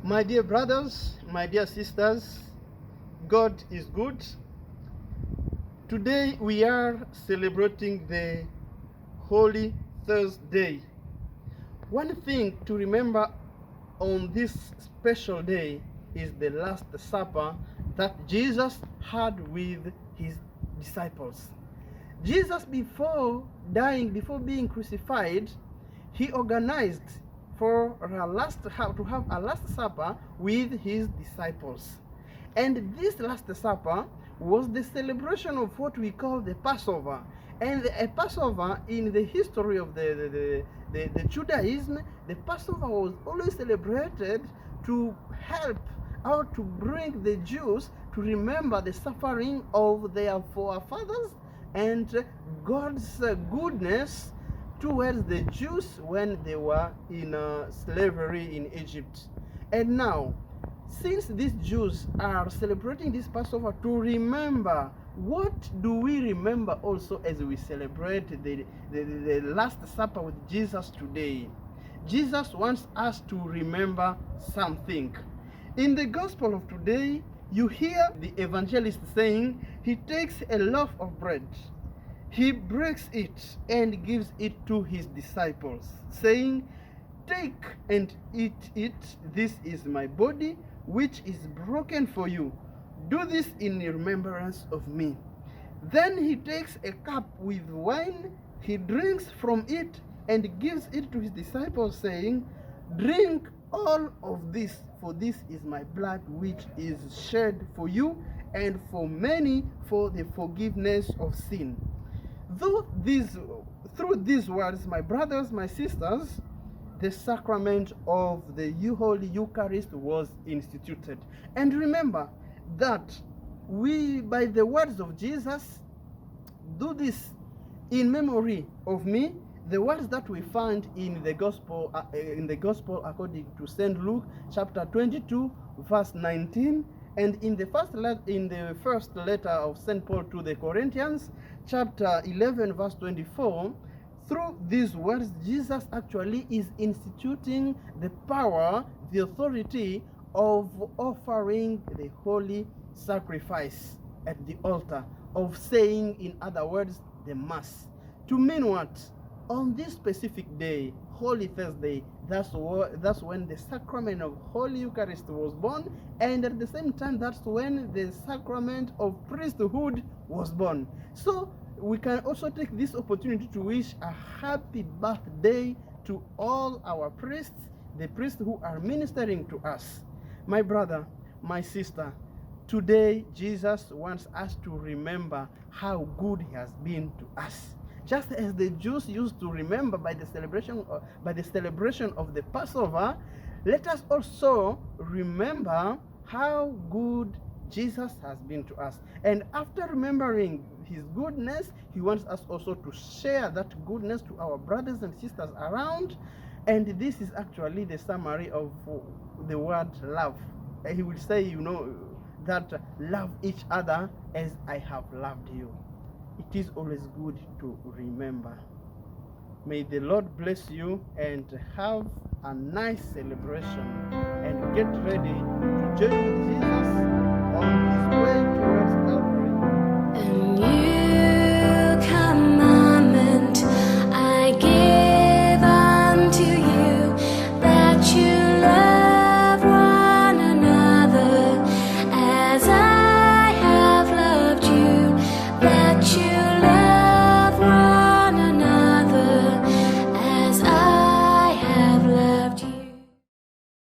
My dear brothers, my dear sisters, God is good. Today we are celebrating the Holy Thursday. One thing to remember on this special day is the Last Supper that Jesus had with his disciples. Jesus, before dying, before being crucified, he organized to have a Last Supper with his disciples. And this Last Supper was the celebration of what we call the Passover. And a Passover, in the history of the Judaism, the Passover was always celebrated to help or to bring the Jews to remember the suffering of their forefathers and God's goodness towards the Jews when they were in slavery in Egypt. And now, since these Jews are celebrating this Passover to remember, what do we remember also as we celebrate the Last Supper with Jesus today? Jesus wants us to remember something. In the Gospel of today, you hear the evangelist saying he takes a loaf of bread, he breaks it and gives it to his disciples, saying, "Take and eat it. This is my body, which is broken for you. Do this in remembrance of me." Then he takes a cup with wine, he drinks from it and gives it to his disciples, saying, "Drink all of this, for this is my blood, which is shed for you and for many for the forgiveness of sin." Through these words, my brothers, my sisters, the sacrament of the Holy Eucharist was instituted. And remember that we, by the words of Jesus, do this in memory of me. The words that we find in the Gospel according to St. Luke, chapter 22, verse 19, and in the first letter of St. Paul to the Corinthians, chapter 11, verse 24. Through these words, Jesus actually is instituting the power, the authority of offering the holy sacrifice at the altar, of saying, in other words, the Mass. To mean what? On this specific day, Holy Thursday, that's when the sacrament of Holy Eucharist was born, and at the same time, that's when the sacrament of priesthood was born. So we can also take this opportunity to wish a happy birthday to all our priests, the priests who are ministering to us. My brother, my sister, today Jesus wants us to remember how good he has been to us. Just as the Jews used to remember by the celebration of the Passover, let us also remember how good Jesus has been to us. And after remembering his goodness, he wants us also to share that goodness to our brothers and sisters around. And this is actually the summary of the word love. He will say, that love each other as I have loved you. It is always good to remember. May the Lord bless you and have a nice celebration, and get ready to join with Jesus on his way towards Calvary. And you commandment I give unto you, that you love one another as I